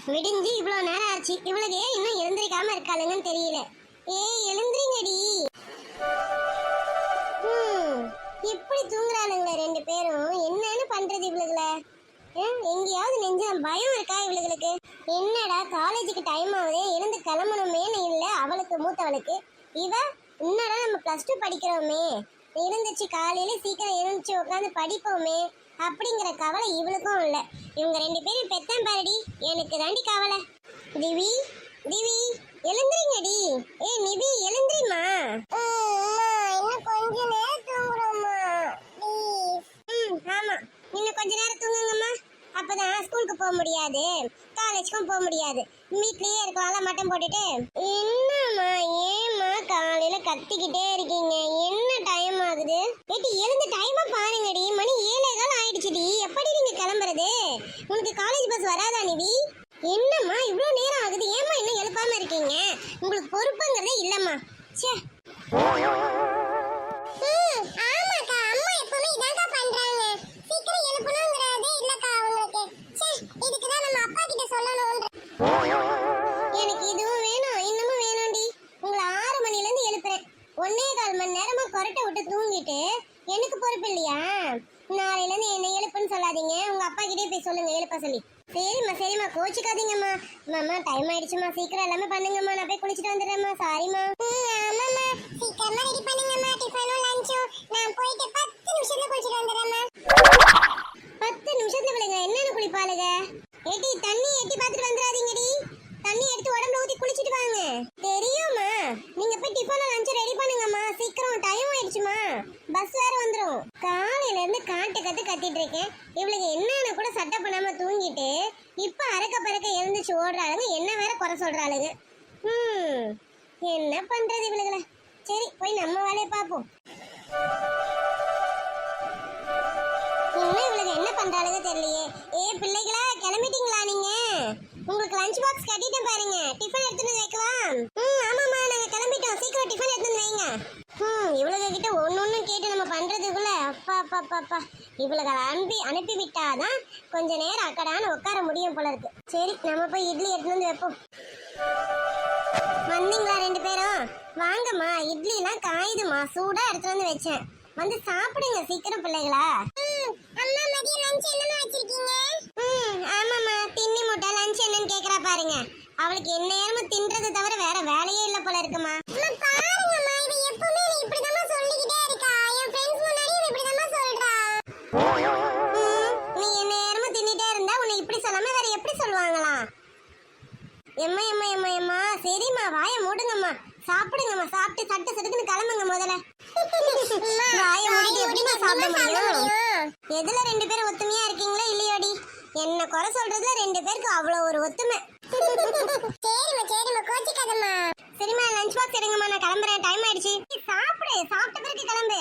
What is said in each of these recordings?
விடிஞ்சு இவ்வளவு நேரம் ஆச்சு. இவளுக்கு ஏன் இன்னும் எழுந்திருக்காம இருக்காளுங்கன்னு தெரியல. எழுந்திரிங்கடி. இப்படி தூங்குறாளுங்களே ரெண்டு பேரும். என்னன்னு பண்றது இவளுகளை? எங்கேயாவது நெஞ்சம் பயம் இருக்கா இவளுகளுக்கு? என்னடா காலேஜுக்கு டைம் ஆகுதே, எழுந்து கிளம்பணுமேனு இல்லை அவளுக்கு, மூத்தவளுக்கு. இவ என்னடா நம்ம +2 படிக்கிறோமே, எழுந்துச்சு காலையில சீக்கிரம் எழுந்துச்சு உட்காந்து படிப்போமே அப்படிங்கிற கவலை இவளுக்கும் இல்லை. இவங்க ரெண்டு பேரும் பெத்தம் பாருடி, எனக்கு தாண்டி கவலை. திவி திவி எழுந்திரிங்கடி. நிவி எழுந்திரிமா. இன்னும் கொஞ்ச நேரம் தூங்குறோம்மா. ஆமா, இன்னும் கொஞ்ச நேரம் தூங்குங்கம்மா. அப்பதான் ஸ்கூலுக்கு போக முடியாது, காலேஜுக்கும் போக முடியாது. வீட்லயே இருக்கலாம் மட்டம் போட்டுட்டு. என்னம்மா ஏம்மா காலையில கத்திக்கிட்டே இருக்கீங்க? என்ன டைம் ஆகுது? எழுந்து டைமா பாருங்கடி, மணி 7:15 ஆயிடுச்சுடி. எப்படி நீங்க கிளம்புறது? உனக்கு காலேஜ் பஸ் வராதா நிவி? என்னம்மா இவ்வளவு நேரம் ஆகுது, ஏம்மா இன்னும் எழுப்பாம இருக்கீங்க? உங்களுக்கு பொறுப்புங்கிறதே இல்லம்மா. சே ஆமாக்கா, அம்மா எப்பவுமே இதாக்கா பண்றாங்க. சீக்கிரம் எழுப்பணும்ங்கறதே இல்லக்கா உங்களுக்கு. சே இதுக்கு தான் நம்ம அப்பா கிட்ட சொல்லணும்ன்ற. எனக்கு இதுவும் வேணும் இன்னமும் வேணும்டி. உங்களை 6 மணில இருந்து எழுப்புறேன். 1.25 மணி நேரமா கொரட்டை விட்டு தூங்கிட்டு எனக்கு பொறுப்பு இல்லையா? நாளையில இருந்து என்ன எழுப்புன்னு சொல்லாதீங்க. உங்க அப்பா கிட்டே போய் சொல்லுங்க எழுப்ப சொல்லி. சரிம்மா கோச்சிக்காதீங்கம்மா. மாமா டைம் ஆயிடுச்சுமா, சீக்கிரம் எல்லாமே பண்ணுங்கம்மா. நான் போய் குளிச்சுட்டு வந்துடுறேம்மா. சாரிம்மா. ஆமாம்மா சீக்கிரமா ரெடி பண்ணுங்கம்மா. டிஃபனும் லஞ்சும் நான் போயிட்டு 10 நிமிஷத்துல குளிச்சுட்டு வந்துடுறேம்மா. 10 நிமிஷத்துல விடுங்க. என்னன்னு குளிப்பாளுங்க? தண்ணி எட்டி பார்த்துட்டு வந்துடாதீங்கடி. தண்ணி எடுத்து உடம்புல ஊத்தி குளிச்சுட்டு வாங்க. தெரியுமா? நீங்க போய் டிஃபனும் லஞ்சும் ரெடி பண்ணுங்கம்மா. சீக்கிரம் டைம் ஆயிடுச்சுமா, பஸ் வேற வந்துடும். காலையில இருந்து கத்திட்டு இருக்கேன். இவளுக்கு என்னன்னு கூட சட்டை பண்ணாம தூங்கிட்டு இப்ப அறக்க பறக்க எழுந்துச்சு ஓடுறாளுங்க. என்ன வேற குறை சொல்றாளுங்க. என்ன பண்றது இவளுகளை? சரி போய் நம்ம வேலையை பார்ப்போம். இன்னும் இவளுக்கு என்ன பண்றாளுங்க தெரியலையே. பிள்ளைகளா கிளம்பிட்டீங்களா? நீங்க உங்களுக்கு லஞ்ச் பாக்ஸ் கட்டிட்டேன் பாருங்க. டிஃபன் எடுத்துட்டு வைக்கவா? ஆமாம்மா நாங்க கிளம்பிட்டோம். சீக்கிரம் டிஃபன் எடுத்துட்டு வைங்க. இவளுக கிட்ட ஒன்னொன்னு கேட்டு நம்ம பண்றதுக்குள்ள அப்பா இவளுகளை அனுப்பி விட்டாதான் கொஞ்ச நேரம் அக்கடான்னு உட்கார முடியும் போல இருக்கு. சரி நம்ம போய் இட்லி எடுத்துட்டு வந்து வைப்போம். வந்தீங்களா ரெண்டு பேரும்? வாங்கம்மா, இட்லி எல்லாம் காயுதுமா, சூடா எடுத்துட்டு வந்து வச்சேன். வந்து சாப்பிடுங்க சீக்கிரம் பிள்ளைகளா. அம்மா மதியம் லஞ்ச் என்னமா வச்சிருக்கீங்க? ஆமாம்மா தின்னி முட்டை லஞ்ச் என்னன்னு கேக்குறா பாருங்க. அவளுக்கு என்ன நேரமும் தின்றது தவிர வேற வேலையே இல்ல போல இருக்குமா. பாருங்கம்மா இது எப்பவுமே நீ இப்படிதாம்மா சொல்லிக்கிட்டே இருக்கா. என் ஃப்ரெண்ட்ஸ் முன்னாடி இப்படிதாம்மா சொல்றா. நீ என்ன நேரமும் தின்னிட்டே இருந்தா உன்னை இப்படி சொல்லாம வேற எப்படி சொல்லுவாங்களாம்? எம்மா சரிம்மா வாயை மூடுங்கம்மா. சாப்பிடுங்கம்மா. சாப்பிட்டு சட்டு சட்டுக்குன்னு கிளம்புங்க முதல்ல. வாயை மூடிட்டு எப்படிமா சாப்பிட முடியும்? எதுல ரெண்டு பேரும் ஒத்துமையா இருக்கீங்களா இல்லையோடி? என்ன குறை சொல்றதுல ரெண்டு பேருக்கு அவ்வளவு ஒரு ஒத்துமை. சரிம்மா கோச்சிக்காதம்மா. சரிம்மா லஞ்ச் பாக்ஸ் எடுங்கம்மா, நான் கிளம்புறேன். டைம் ஆயிடுச்சு. சாப்பிட்ட பிறகு கிளம்பு.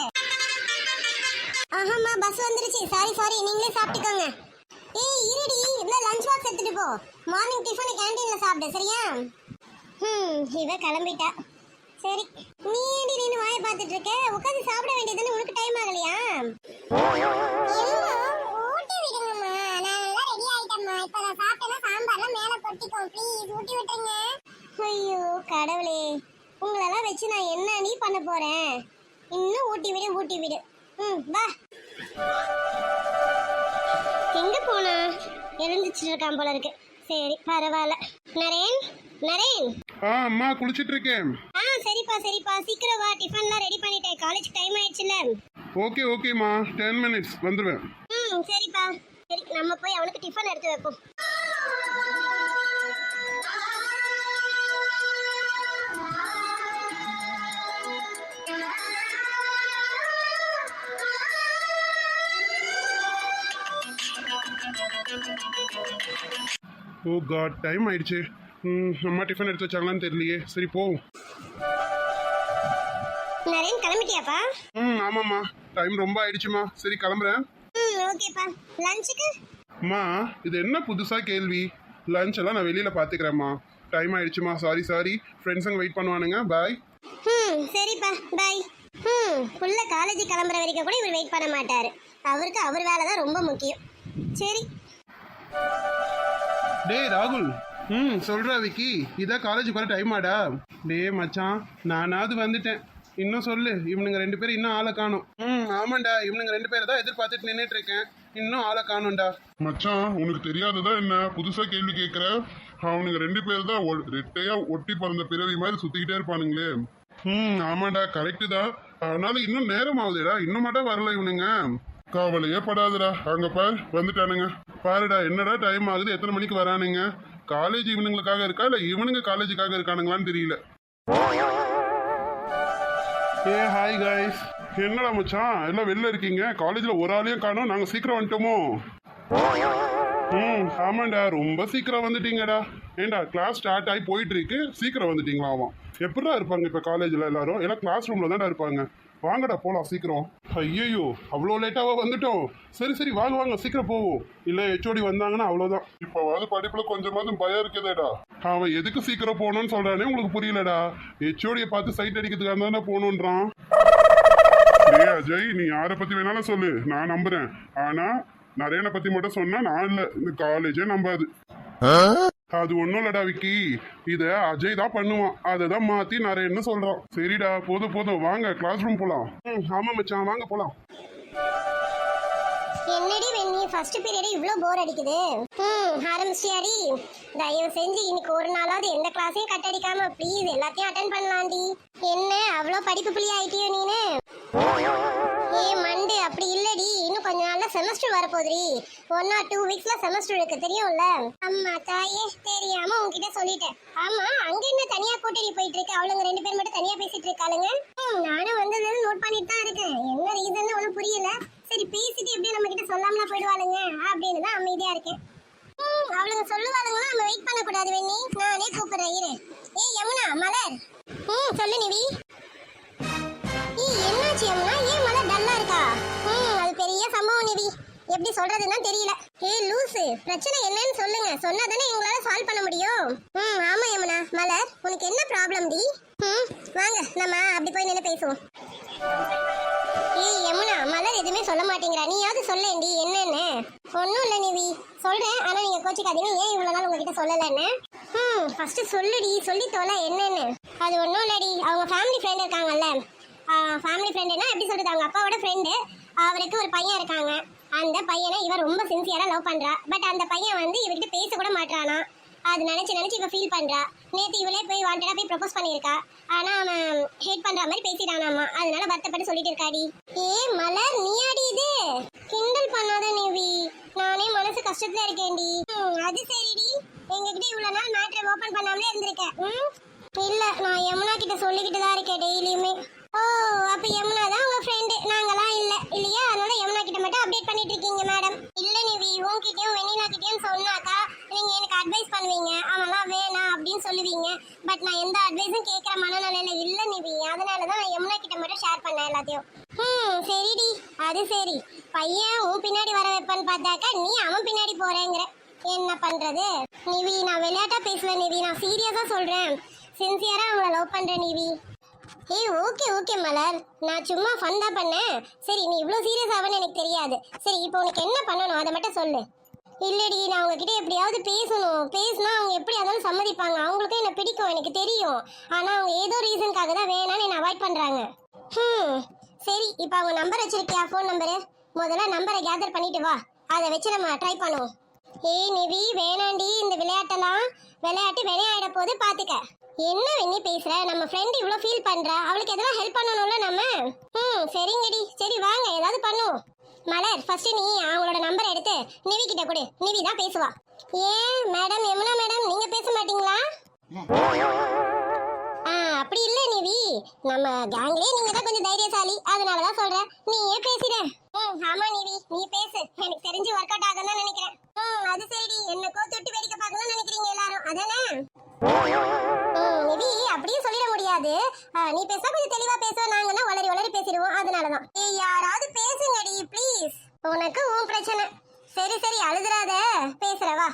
ஆஹாம்மா பஸ் வந்துருச்சு. சாரி நீங்களே சாப்பிட்டுக்கோங்க. இருடி, இல்ல லஞ்ச் பாக்ஸ் எடுத்துட்டு போ. மார்னிங் டிஃபன் கேண்டீன்ல சாப்பிடு சரியா? இவ கிளம்பிட்டா. சரி நீ ஏடி நின்னு வாயை பார்த்துட்டு இருக்க? உட்காந்து சாப்பிட வேண்டியதுன்னு உனக்கு டைம் ஆகலையா? ஊட்டி விடுங்கம்மா, நான் எல்லாம் ரெடி ஆயிட்டேம்மா. இப்ப நான் சாப்பிட்டேன்னா சாம்பார்லாம் மேல கொட்டிக்கோ ப்ளீஸ், ஊட்டி விட்டுருங்க. ஐயோ கடவுளே, உங்களெல்லாம் வச்சு நான் என்ன நீ பண்ண போறேன்? இன்னும் ஊட்டி விடு. வா. எங்க போனா? எழுந்துச்சிட்டு இருக்கான் போல இருக்கு. சரி பரவாயில்ல. நரேன் அம்மா குளிச்சிட்டு இருக்கேன். சரிப்பா சீக்கிரம் வா. டிஃபன்லாம் ரெடி பண்ணிட்டேன். காலேஜ் டைம் ஆயிடுச்சுல. ஓகேமா 10 minutes வந்துருவேன். சரிப்பா. சரி நம்ம போய் அவனுக்கு டிஃபன் எடுத்து வைப்போம். ஓ காட் டைம் ஆயிடுச்சு. அம்மா டிஃபன் எடுத்து வச்சாங்களான்னு தெரியலையே. சரி போ. நரேன் கிளம்பிட்டியாப்பா? ஆமாம்மா டைம் ரொம்ப ஆயிடுச்சுமா. சரி கிளம்புறேன். ஓகேப்பா. லஞ்சுக்கு? அம்மா இது என்ன புதுசா கேள்வி? லஞ்ச் எல்லாம் நான் வெளியில பாத்துக்கிறேம்மா. டைம் ஆயிடுச்சுமா. சாரி ஃப்ரெண்ட்ஸுங்க வெயிட் பண்ணுவானுங்க. பாய். சரிப்பா பாய். புள்ள காலேஜ் கிளம்புற வரைக்கும் கூட இவர் வெயிட் பண்ண மாட்டாரு. அவருக்கு அவர் வேலை தான் ரொம்ப முக்கியம். சரி டேய் ராகுல். சொல்றா விக்கி, இதான் காலேஜுக்கு வர டைம் ஆடா? டேய் மச்சான், நானாவது வந்துட்டேன். இன்னும் சொல்லு, இவனுங்க 2 பேரும் இன்னும் ஆளை காணும். ஆமாண்டா, இவனுங்க 2 பேரை தான் எதிர்பார்த்துட்டு நின்றுட்டு இருக்கேன். இன்னும் ஆளை காணும்டா. மச்சான், உனக்கு தெரியாததா என்ன? புதுசா கேள்வி கேட்குற? அவனுங்க 2 பேர் தான் ரெட்டையா ஒட்டி பிறந்த பிறவி மாதிரி சுத்திக்கிட்டே இருப்பானுங்களே. ஆமாடா, கரெக்டு தான். ஆனாலும் இன்னும் நேரம் ஆகுதுடா, இன்னும் மட்டும் வரல இவனுங்க. கவலையே படாதுடா, அங்க பாரு வந்துட்டானுங்க. பாருடா, என்னடா டைம் ஆகுது, எத்தனை மணிக்கு வரானுங்க? காலேஜ் இவனுங்களுக்காக இருக்கா இல்ல இவனுங்க காலேஜுக்காக இருக்கானுங்களான்னு தெரியல. Hi guys. என்னடா மச்சான், எல்லாம் வெளில இருக்கீங்க? காலேஜ்ல ஒரு ஆளையும் காணோம், நாங்க சீக்கிரம் வந்துட்டோமோ? ஆமாண்டா, ரொம்ப சீக்கிரம் வந்துட்டீங்கடா. ஏண்டா, கிளாஸ் ஸ்டார்ட் ஆகி போயிட்டு இருக்கு, சீக்கிரம் வந்துட்டீங்களா? அவன் எப்படிடா இருப்பாங்க இப்ப காலேஜ்ல? எல்லாரும் எல்லாம் கிளாஸ் ரூம்ல தான்டா இருப்பாங்க. வாங்கடா போலாம் சீக்கிரம். ஐயோ, அவ்வளோ லேட்டாவா வந்துட்டோம்? சரி சரி, வாங்க வாங்க சீக்கிரம் போவோம். இல்ல ஹெச்ஓடி வந்தாங்கன்னா அவ்வளோதான். இப்பவாது படிப்புல கொஞ்சமாவது பயம் இருக்குதேடா. அவன் எதுக்கு சீக்கிரம் போகணும்னு சொல்றானே உங்களுக்கு புரியலடா. ஹெச்ஓடியை பார்த்து சைட் அடிக்கிறதுக்காக தானே போகணுன்றான். டேய் அஜய், நீ யாரை பத்தி வேணாலும் சொல்லு, நான் நம்புறேன். ஆனா நரேனை பத்தி மட்டும் சொன்னா நான் இல்ல, இந்த காலேஜே நம்பாது. அது ஒண்ணும் இல்லடா விக்கி, இத அஜய் தான் பண்ணுவான். அதை தான் மாத்தி நரேன்னு சொல்றான். சரிடா, போதும் போதும், வாங்க கிளாஸ் ரூம் போலாம். ஆமா மச்சான், வாங்க போலாம். என்னடி வெண்ணி, ஃபர்ஸ்ட் பீரியட் இவ்ளோ போர் அடிக்குது. ஆரம்பிச்சியாடி? தயவு செஞ்சு இன்னைக்கு ஒரு நாளாவது எந்த கிளாஸையும் கட் அடிக்காம ப்ளீஸ் எல்லாத்தையும் அட்டென்ட் பண்ணலாம்டி. என்ன அவ்வளோ படிப்பு புள்ளி ஆயிட்டியோ நீனு? மண்டு, அப்படி இல்லடி, இன்னும் கொஞ்ச நாள்ல செமஸ்டர் வரப்போகுதுடி. 1 or 2 வீக்ஸ்ல செமஸ்டர் இருக்கு, தெரியும்ல? அம்மா தாயே, தெரியாம உன்கிட்ட சொல்லிட்டேன். ஆமா, அங்க என்ன தனியா கூட்டணி போயிட்டு இருக்கு? அவளுங்க 2 பேர் மட்டும் தனியா பேசிட்டு இருக்காளுங்க. நானும் வந்தது நோட் பண்ணிட்டு தான் இருக்கேன். என்ன ரீசன் ஒன்றும் புரியல. சரி, பேசிட்டு எப்படியும் நம்ம கிட்ட சொல்லாமலாம் போயிடுவாளுங்க அப்படின்னு தான் அமைதியா இருக்கேன். அவளுங்க சொல்லுவாளுங்களா, நம்ம வெயிட் பண்ண கூடாது வெண்ணி. நானே கூப்பிடுறேன் இரு. ஏய் யமுனா, மலர். சொல்லு நிவி. என்னாச்சு யமுனா, ஏன் மலர் டல்லா இருக்கா? அது பெரிய சம்பவம் நிவி, எப்படி சொல்றதுன்னு தெரியல. ஏய் லூசு, பிரச்சனை என்னன்னு சொல்லுங்க, சொன்னாதானே எங்களால சால்வ் பண்ண முடியும். ஆமா யமுனா. மலர், உனக்கு என்ன ப்ராப்ளம் டி? வாங்க நம்ம அப்படி போய் நின்று பேசுவோம். ஏய் யமுனா, மலர் எதுவுமே சொல்ல மாட்டேங்கிறா, நீயாவது சொல்லேன்டி என்னன்னு. ஒன்றும் இல்லை நிவி, சொல்றேன். ஆனா நீங்க கோச்சிக்காதீங்க, ஏன் இவ்வளவு நாள் உங்ககிட்ட சொல்லலன்னு. ஃபர்ஸ்ட் சொல்லுடி, சொல்லி தொலை என்னன்னு. அது ஒன்றும் இல்லடி, அவங்க ஃபேமிலி ஃப்ரெண்ட் இருக்காங்கல்ல. ஃபேமிலி ஃப்ரெண்டுனா எப்படி சொல்றது, அவங்க அப்பாவோட ஃப்ரெண்டு. அவருக்கு ஒரு பையன் இருக்காங்க. அந்த பையனை இவன் ரொம்ப சின்சியரா லவ் பண்றா. பட் அந்த பையன் வந்து இவகிட்ட பேச கூட மாட்டானா. அது நினைச்சு இவ ஃபீல் பண்றா. நேத்து இவளே போய் வாண்டடா போய் ப்ரப்போஸ் பண்ணியிருக்கா. ஆனா அவன் ஹேட் பண்ற மாதிரி பேசிட்டானாமா. அதனால வருத்தப்பட்டு சொல்லிட்டு இருக்காடி. மலர், நீ ஆடி இது கிண்டல் பண்ணாத நிவி, நானே மனசு கஷ்டத்துல இருக்கேன்டி. அது சரிடி, எங்ககிட்ட இவ்வளவு நாள் மேட்ரை ஓபன் பண்ணாமலே இருந்திருக்கேன். இல்ல, நான் யமுனா கிட்ட சொல்லிக்கிட்டு தான் இருக்கேன் டெய்லியுமே. ஓ, அப்ப யமுனா தான் உங்க ஃப்ரெண்டு, நாங்களாம் இல்ல இல்லையா? அதனால யமுனா கிட்ட மட்டும் அப்டேட் பண்ணிட்டு இருக்கீங்க மேடம். இல்ல நிவி, உன்கிட்டயும் வெண்ணிலா கிட்டயும் சொன்னாக்கா நீங்க எனக்கு அட்வைஸ் பண்ணுவீங்க, அவன்லாம் வேணாம் அப்படின்னு சொல்லுவீங்க. பட் நான் எந்த அட்வைஸும் கேட்கற மனநிலையில இல்ல நிவி. அதனாலதான் நான் யமுனா கிட்ட மட்டும் ஷேர் பண்ணேன் எல்லாத்தையும். சரிடி, அது சரி. பையன் உன் பின்னாடி வர வைப்பான்னு பார்த்தாக்கா நீ அவன் பின்னாடி போறேங்கிற. என்ன பண்றது நிவி? நான் விளையாட்டா பேசல நிவி, நான் சீரியஸா சொல்றேன். சின்சியரா அவங்கள லவ் பண்றேன் நிவி. ஓகே ஓகே மலர், நான் சும்மா ஃபன் தான் பண்ணேன். சரி, நீ இவ்வளோ சீரியஸ் ஆகுன்னு எனக்கு தெரியாது. சரி, இப்போ உனக்கு என்ன பண்ணணும் அதை மட்டும் சொல்லு. இல்லடி, நான் உங்ககிட்ட எப்படியாவது பேசணும். பேசினா அவங்க எப்படி ஆனாலும் சம்மதிப்பாங்க. அவங்களுக்கும் என்ன பிடிக்கும், எனக்கு தெரியும். ஆனால் அவங்க ஏதோ ரீசனுக்காக தான் வேணான்னு என்னை அவாய்ட் பண்ணுறாங்க. சரி, இப்போ அவங்க நம்பர் வச்சிருக்கியா? ஃபோன் நம்பரு முதல்ல நம்பரை கேதர் பண்ணிட்டு வா, அதை வச்சு நம்ம ட்ரை பண்ணுவோம். ஏய் நிவி, வேணாண்டி இந்த விளையாட்டெல்லாம். விளையாட்டு விளையாட போது பார்த்துக்க. என்ன வெண்ணி பேசுற? நம்ம ஃப்ரெண்ட் இவ்வளோ ஃபீல் பண்றா, அவளுக்கு எதனா ஹெல்ப் பண்ணணும்ல நம்ம. சரிங்கடி, சரி வாங்க ஏதாவது பண்ணுவோம். மலர், ஃபர்ஸ்ட் நீ அவங்களோட நம்பர் எடுத்து நிவி கிட்ட கொடு, நிவி தான் பேசுவா. ஏன் மேடம், யமுனா மேடம் நீங்க பேச மாட்டீங்களா? அப்படி இல்ல நிவி, நம்ம கேங்லயே நீங்க தான் கொஞ்சம் தைரியசாலி, அதனாலதான் சொல்றேன். நீயே பேசிட. ஆமா நிவி, நீ பேசு. எனக்கு தெரிஞ்சு ஒர்க் அவுட் ஆகும் தான் நினைக்கிறேன். அது சரி, என்ன கோத்துட்டு வேடிக்கை பார்க்கணும்னு நினைக்கிறீங்க எல்லாரும், அதானே? நிவி, அப்படியே சொல்லிட முடியாது. நீ பேச கொஞ்சம் தெளிவா பேசுவோம், நாங்கன்னா வளரி பேசிடுவோம். அதனாலதான். யாராவது பேசுங்கடி ப்ளீஸ். உனக்கு உன் பிரச்சனை. சரி சரி, அழுதுறாத, பேசுறவா.